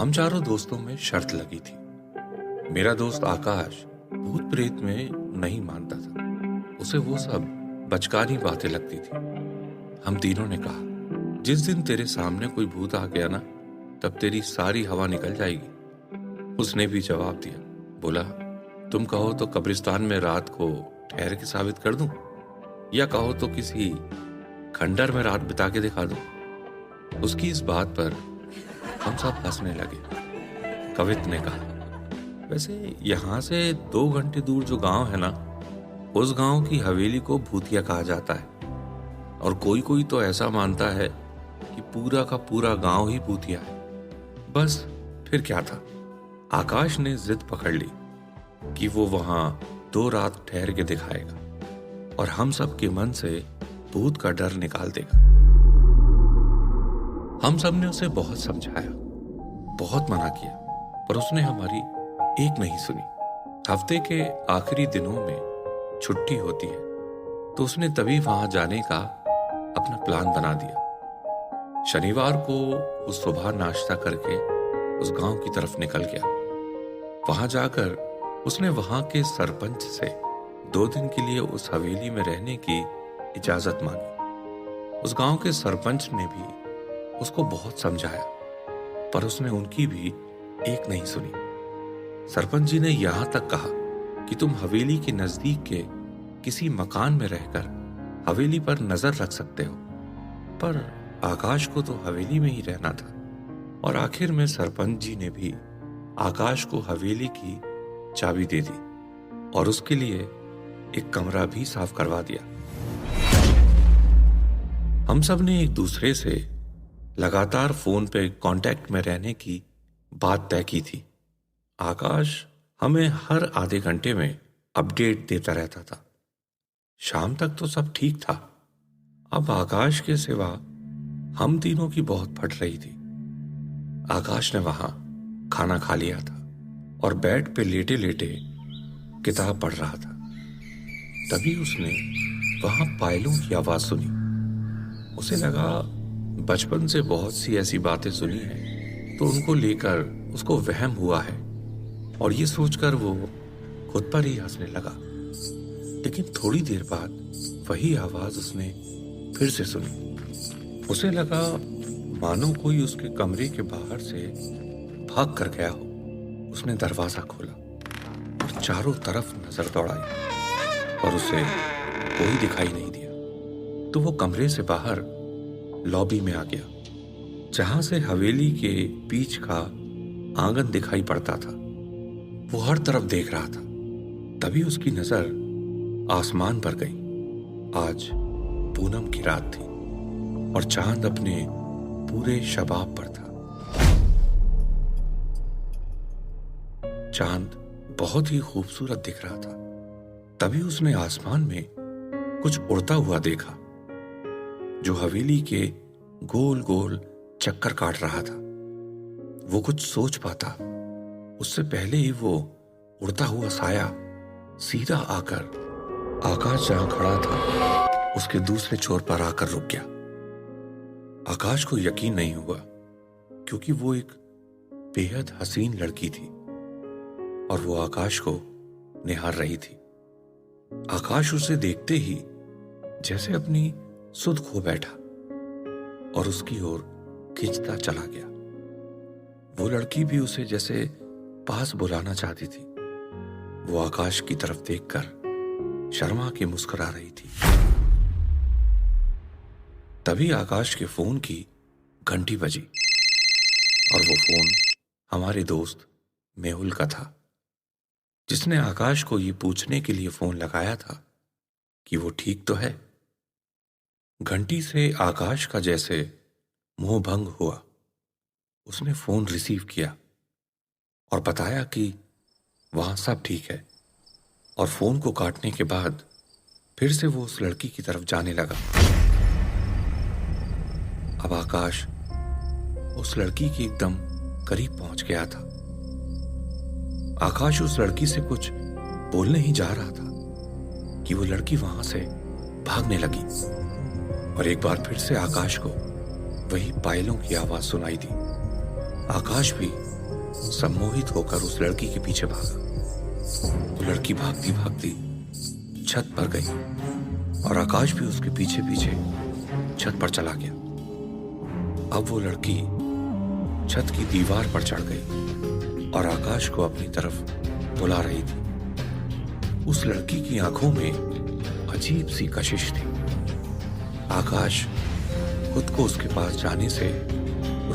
हम चारों दोस्तों में शर्त लगी थी। मेरा दोस्त आकाश भूत प्रेत में नहीं मानता था। उसे वो सब बचकानी बातें लगती थी। हम तीनों ने कहा, जिस दिन तेरे सामने कोई भूत आ गया ना, तब तेरी सारी हवा निकल जाएगी। उसने भी जवाब दिया, बोला, तुम कहो तो कब्रिस्तान में रात को ठहर के साबित कर दूं, या कहो तो किसी खंडर में रात बिता के दिखा दूं। उसकी इस बात पर हम सब हंसने लगे। कवित ने कहा, वैसे यहां से 2 घंटे दूर जो गांव है ना, उस गांव की हवेली को भूतिया कहा जाता है। और कोई कोई तो ऐसा मानता है कि पूरा का पूरा गांव ही भूतिया है। बस फिर क्या था, आकाश ने जिद पकड़ ली कि वो वहां 2 रात ठहर के दिखाएगा और हम सब के मन से भूत का डर निकाल देगा। हम सब ने उसे बहुत समझाया, बहुत मना किया, पर उसने हमारी एक नहीं सुनी। हफ्ते के आखिरी दिनों में छुट्टी होती है, तो उसने तभी वहां जाने का अपना प्लान बना दिया। शनिवार को वो सुबह नाश्ता करके उस गांव की तरफ निकल गया। वहां जाकर उसने वहां के सरपंच से 2 दिन के लिए उस हवेली में रहने की इजाजत मांगी। उस गांव के सरपंच ने भी उसको बहुत समझाया, पर उसने उनकी भी एक नहीं सुनी। सरपंच जी ने यहां तक कहा कि तुम हवेली के नजदीक के किसी मकान में रहकर हवेली पर नजर रख सकते हो। पर आकाश को तो हवेली में ही रहना था, और आखिर में सरपंच जी ने भी आकाश को हवेली की चाबी दे दी और उसके लिए एक कमरा भी साफ करवा दिया। हम सब ने एक दूसरे से लगातार फोन पे कांटेक्ट में रहने की बात तय की थी। आकाश हमें हर आधे घंटे में अपडेट देता रहता था। शाम तक तो सब ठीक था। अब आकाश के सिवा हम तीनों की बहुत फट रही थी। आकाश ने वहां खाना खा लिया था और बेड पे लेटे लेटे किताब पढ़ रहा था। तभी उसने वहां पायलों की आवाज सुनी। उसे लगा बचपन से बहुत सी ऐसी बातें सुनी हैं, तो उनको लेकर उसको वहम हुआ है, और ये सोचकर वो खुद पर ही हंसने लगा। लेकिन थोड़ी देर बाद वही आवाज उसने फिर से सुनी। उसे लगा मानो कोई उसके कमरे के बाहर से भाग कर गया हो। उसने दरवाजा खोला और चारों तरफ नजर दौड़ाई, पर उसे कोई दिखाई नहीं दिया। तो वो कमरे से बाहर लॉबी में आ गया, जहां से हवेली के बीच का आंगन दिखाई पड़ता था। वो हर तरफ देख रहा था। तभी उसकी नजर आसमान पर गई। आज पूनम की रात थी और चांद अपने पूरे शबाब पर था। चांद बहुत ही खूबसूरत दिख रहा था। तभी उसने आसमान में कुछ उड़ता हुआ देखा, जो हवेली के गोल गोल चक्कर काट रहा था। वो कुछ सोच पाता उससे पहले ही वो उड़ता हुआ साया सीधा आकर आकाश जहां खड़ा था उसके दूसरे छोर पर आकर रुक गया। आकाश को यकीन नहीं हुआ, क्योंकि वो एक बेहद हसीन लड़की थी और वो आकाश को निहार रही थी। आकाश उसे देखते ही जैसे अपनी सुध खो बैठा और उसकी ओर खींचता चला गया। वो लड़की भी उसे जैसे पास बुलाना चाहती थी। वो आकाश की तरफ देखकर शर्मा के मुस्कुरा रही थी। तभी आकाश के फोन की घंटी बजी, और वो फोन हमारे दोस्त मेहुल का था, जिसने आकाश को ये पूछने के लिए फोन लगाया था कि वो ठीक तो है। घंटी से आकाश का जैसे मोह भंग हुआ। उसने फोन रिसीव किया और बताया कि वहां सब ठीक है, और फोन को काटने के बाद फिर से वो उस लड़की की तरफ जाने लगा। अब आकाश उस लड़की के एकदम करीब पहुंच गया था। आकाश उस लड़की से कुछ बोलने ही जा रहा था कि वो लड़की वहां से भागने लगी, और एक बार फिर से आकाश को वही पायलों की आवाज सुनाई दी। आकाश भी सम्मोहित होकर उस लड़की के पीछे भागा। वो लड़की भागती भागती छत पर गई और आकाश भी उसके पीछे पीछे छत पर चला गया। अब वो लड़की छत की दीवार पर चढ़ गई और आकाश को अपनी तरफ बुला रही थी। उस लड़की की आंखों में अजीब सी कशिश थी। आकाश खुद को उसके पास जाने से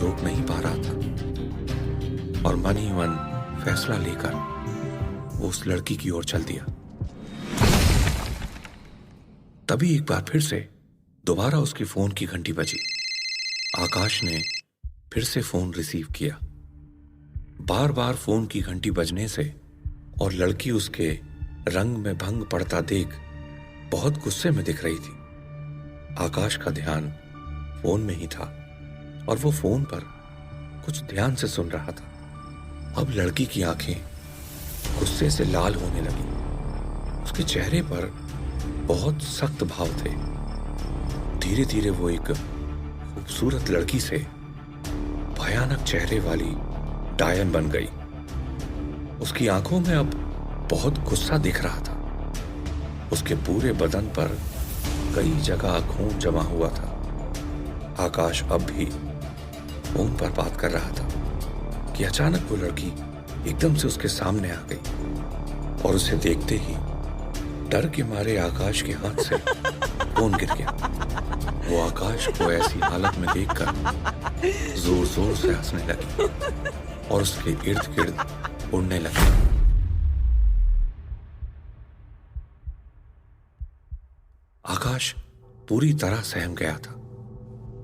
रोक नहीं पा रहा था और मन ही मन फैसला लेकर वो उस लड़की की ओर चल दिया। तभी एक बार फिर से दोबारा उसके फोन की घंटी बजी। आकाश ने फिर से फोन रिसीव किया। बार बार फोन की घंटी बजने से और लड़की उसके रंग में भंग पड़ता देख बहुत गुस्से में दिख रही थी। आकाश का ध्यान फोन में ही था और वो फोन पर कुछ ध्यान से सुन रहा था। अब लड़की की आंखें गुस्से से लाल होने लगी। उसके चेहरे पर बहुत सख्त भाव थे। धीरे धीरे वो एक खूबसूरत लड़की से भयानक चेहरे वाली डायन बन गई। उसकी आंखों में अब बहुत गुस्सा दिख रहा था। उसके पूरे बदन पर कई जगह खून जमा हुआ था। आकाश अब भी फोन पर बात कर रहा था कि अचानक वो लड़की एकदम से उसके सामने आ गई और उसे देखते ही डर के मारे आकाश के हाथ से फोन गिर गया। वो आकाश को ऐसी हालत में देखकर जोर जोर से हंसने लगी और उसके इर्द गिर्द उड़ने लगी। आकाश पूरी तरह सहम गया था।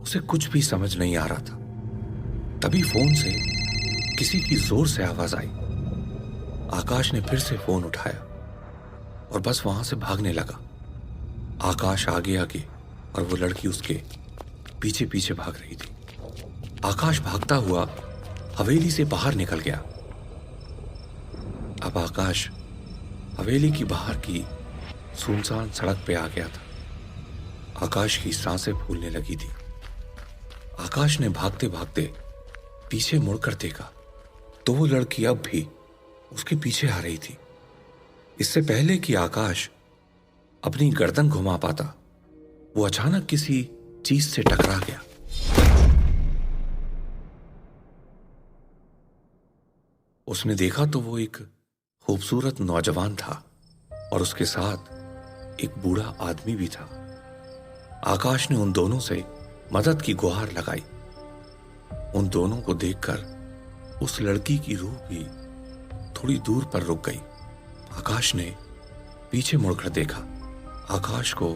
उसे कुछ भी समझ नहीं आ रहा था। तभी फोन से किसी की जोर से आवाज आई। आकाश ने फिर से फोन उठाया और बस वहां से भागने लगा। आकाश आगे आगे और वो लड़की उसके पीछे पीछे भाग रही थी। आकाश भागता हुआ हवेली से बाहर निकल गया। अब आकाश हवेली की बाहर की सुनसान सड़क पे आ गया था। आकाश की सांसें फूलने लगी थी। आकाश ने भागते भागते पीछे मुड़कर देखा तो वो लड़की अब भी उसके पीछे आ रही थी। इससे पहले कि आकाश अपनी गर्दन घुमा पाता, वो अचानक किसी चीज से टकरा गया। उसने देखा तो वो एक खूबसूरत नौजवान था और उसके साथ एक बूढ़ा आदमी भी था। आकाश ने उन दोनों से मदद की गुहार लगाई। उन दोनों को देखकर उस लड़की की रूह भी थोड़ी दूर पर रुक गई। आकाश ने पीछे मुड़कर देखा। आकाश को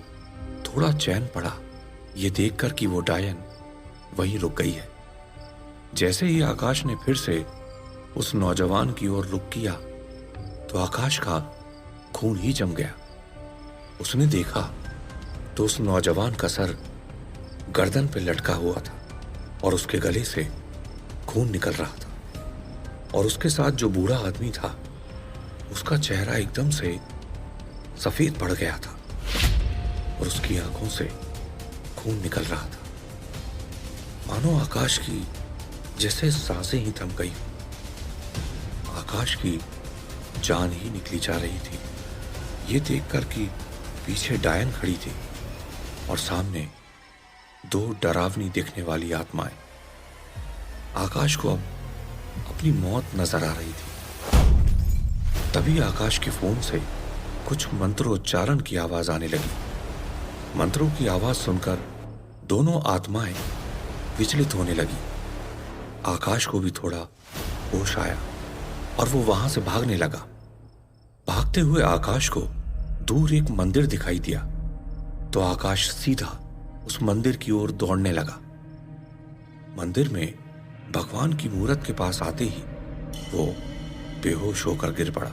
थोड़ा चैन पड़ा ये देखकर कि वो डायन वहीं रुक गई है। जैसे ही आकाश ने फिर से उस नौजवान की ओर रुख किया तो आकाश का खून ही जम गया। उसने देखा तो उस नौजवान का सर गर्दन पे लटका हुआ था और उसके गले से खून निकल रहा था। और उसके साथ जो बूढ़ा आदमी था उसका चेहरा एकदम से सफेद पड़ गया था और उसकी आंखों से खून निकल रहा था। मानो आकाश की जैसे सांसें ही थम गई। आकाश की जान ही निकली जा रही थी ये देखकर कि पीछे डायन खड़ी थी और सामने दो डरावनी दिखने वाली आत्माएं। आकाश को अब अपनी मौत नजर आ रही थी। तभी आकाश के फोन से कुछ मंत्रोच्चारण की आवाज आने लगी। मंत्रों की आवाज सुनकर दोनों आत्माएं विचलित होने लगी। आकाश को भी थोड़ा होश आया और वो वहां से भागने लगा। भागते हुए आकाश को दूर एक मंदिर दिखाई दिया तो आकाश सीधा उस मंदिर की ओर दौड़ने लगा। मंदिर में भगवान की मूरत के पास आते ही वो बेहोश होकर गिर पड़ा।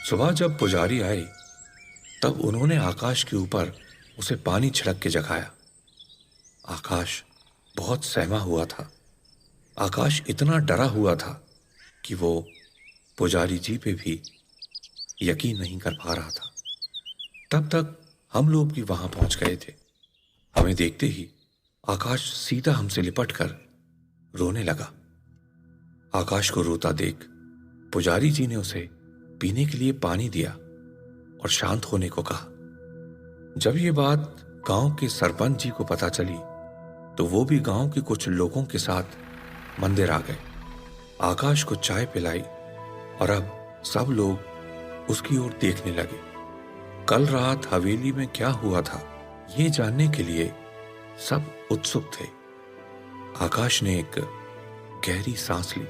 सुबह जब पुजारी आए तब उन्होंने आकाश के ऊपर उसे पानी छिड़क के जगाया। आकाश बहुत सहमा हुआ था। आकाश इतना डरा हुआ था कि वो पुजारी जी पे भी यकीन नहीं कर पा रहा था। तब तक हम लोग भी वहां पहुंच गए थे। हमें देखते ही आकाश सीधा हमसे लिपट कर रोने लगा। आकाश को रोता देख पुजारी जी ने उसे पीने के लिए पानी दिया और शांत होने को कहा। जब ये बात गांव के सरपंच जी को पता चली तो वो भी गांव के कुछ लोगों के साथ मंदिर आ गए। आकाश को चाय पिलाई और अब सब लोग उसकी ओर देखने लगे। कल रात हवेली में क्या हुआ था ये जानने के लिए सब उत्सुक थे। आकाश ने एक गहरी सांस ली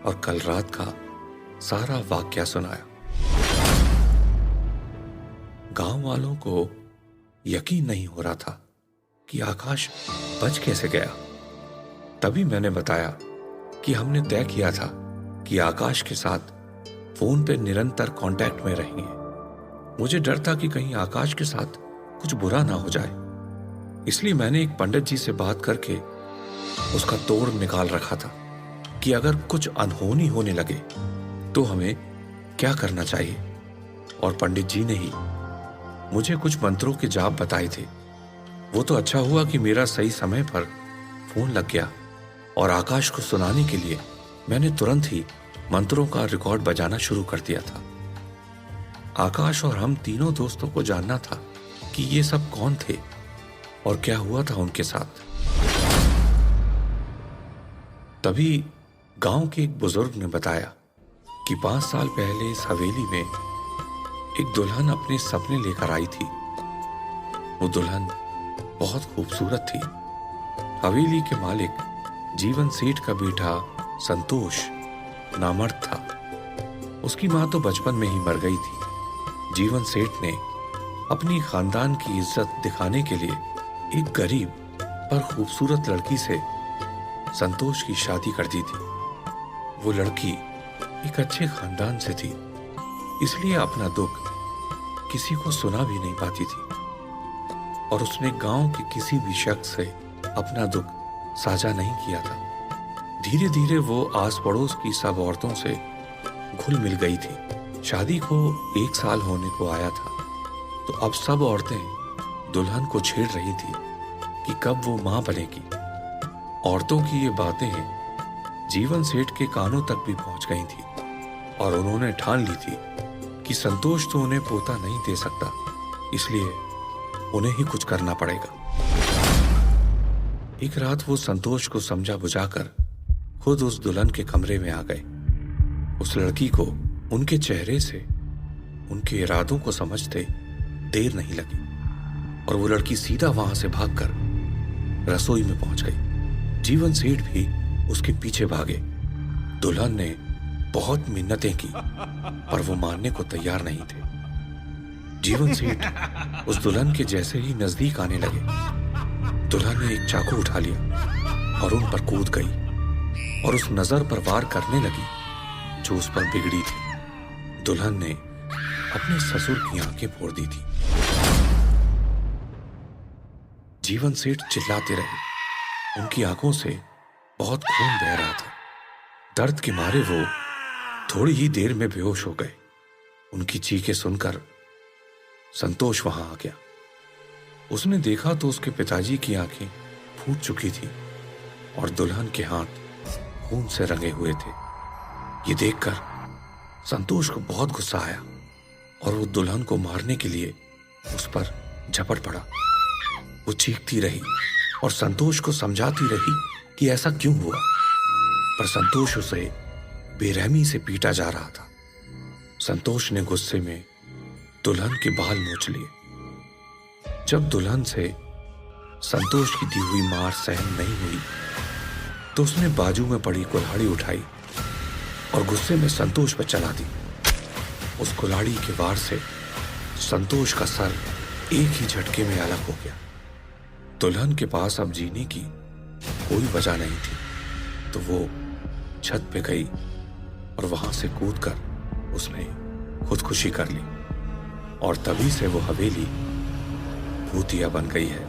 और कल रात का सारा वाकया सुनाया। गांव वालों को यकीन नहीं हो रहा था कि आकाश बच कैसे गया। तभी मैंने बताया कि हमने तय किया था कि आकाश के साथ फोन पे निरंतर कांटेक्ट में रहेंगे। मुझे डर था कि कहीं आकाश के साथ कुछ बुरा ना हो जाए, इसलिए मैंने एक पंडित जी से बात करके उसका तोड़ निकाल रखा था कि अगर कुछ अनहोनी होने लगे तो हमें क्या करना चाहिए। और पंडित जी ने ही मुझे कुछ मंत्रों के जाप बताए थे। वो तो अच्छा हुआ कि मेरा सही समय पर फोन लग गया और आकाश को सुनाने के लिए मैंने तुरंत ही मंत्रों का रिकॉर्ड बजाना शुरू कर दिया था। आकाश और हम तीनों दोस्तों को जानना था कि ये सब कौन थे और क्या हुआ था उनके साथ। तभी गांव के एक बुजुर्ग ने बताया कि 5 साल पहले इस हवेली में एक दुल्हन अपने सपने लेकर आई थी। वो दुल्हन बहुत खूबसूरत थी। हवेली के मालिक जीवन सेठ का बेटा संतोष नामर्द था। उसकी मां तो बचपन में ही मर गई थी। जीवन सेठ ने अपनी खानदान की इज्जत दिखाने के लिए एक गरीब पर खूबसूरत लड़की से संतोष की शादी कर दी थी। वो लड़की एक अच्छे खानदान से थी, इसलिए अपना दुख किसी को सुना भी नहीं पाती थी और उसने गांव के किसी भी शख्स से अपना दुख साझा नहीं किया था। धीरे धीरे वो आस पड़ोस की सब औरतों से घुल मिल गई थी। शादी को 1 साल होने को आया था तो अब सब औरतें दुल्हन को छेड़ रही थी कि कब वो मां बनेगी। औरतों की ये बातें जीवन सेठ के कानों तक भी पहुंच गई थी और उन्होंने ठान ली थी कि संतोष तो उन्हें पोता नहीं दे सकता, इसलिए उन्हें ही कुछ करना पड़ेगा। एक रात वो संतोष को समझा बुझाकर खुद उस दुल्हन के कमरे में आ गए। उस लड़की को उनके चेहरे से उनके इरादों को समझते देर नहीं लगी और वो लड़की सीधा वहां से भागकर रसोई में पहुंच गई। जीवन सेठ भी उसके पीछे भागे। दुल्हन ने बहुत मिन्नतें की पर वो मानने को तैयार नहीं थे। जीवन सेठ उस दुल्हन के जैसे ही नजदीक आने लगे, दुल्हन ने एक चाकू उठा लिया और उन पर कूद गई और उस नजर पर वार करने लगी जो उस पर बिगड़ी थी। दुल्हन ने अपने ससुर की आंखें फोड़ दी थी। जीवन सेठ चिल्लाते रहे। उनकी आंखों से बहुत खून बह रहा था। दर्द के मारे वो थोड़ी ही देर में बेहोश हो गए। उनकी चीखें सुनकर संतोष वहां आ गया। उसने देखा तो उसके पिताजी की आंखें फूट चुकी थी और दुल्हन के हाथ खून से रंगे हुए थे। ये देखकर संतोष को बहुत गुस्सा आया और वो दुल्हन को मारने के लिए उस पर झपट पड़ा। वो चीखती रही और संतोष को समझाती रही कि ऐसा क्यों हुआ, पर संतोष उसे बेरहमी से पीटा जा रहा था। संतोष ने गुस्से में दुल्हन के बाल नोच लिए। जब दुल्हन से संतोष की दी हुई मार सहन नहीं हुई तो उसने बाजू में पड़ी कुल्हाड़ी उठाई और गुस्से में संतोष पर चला दी। उस कुल्हाड़ी के वार से संतोष का सर एक ही झटके में अलग हो गया। दुल्हन के पास अब जीने की कोई वजह नहीं थी तो वो छत पे गई और वहां से कूदकर उसने खुदकुशी कर ली और तभी से वो हवेली भूतिया बन गई है।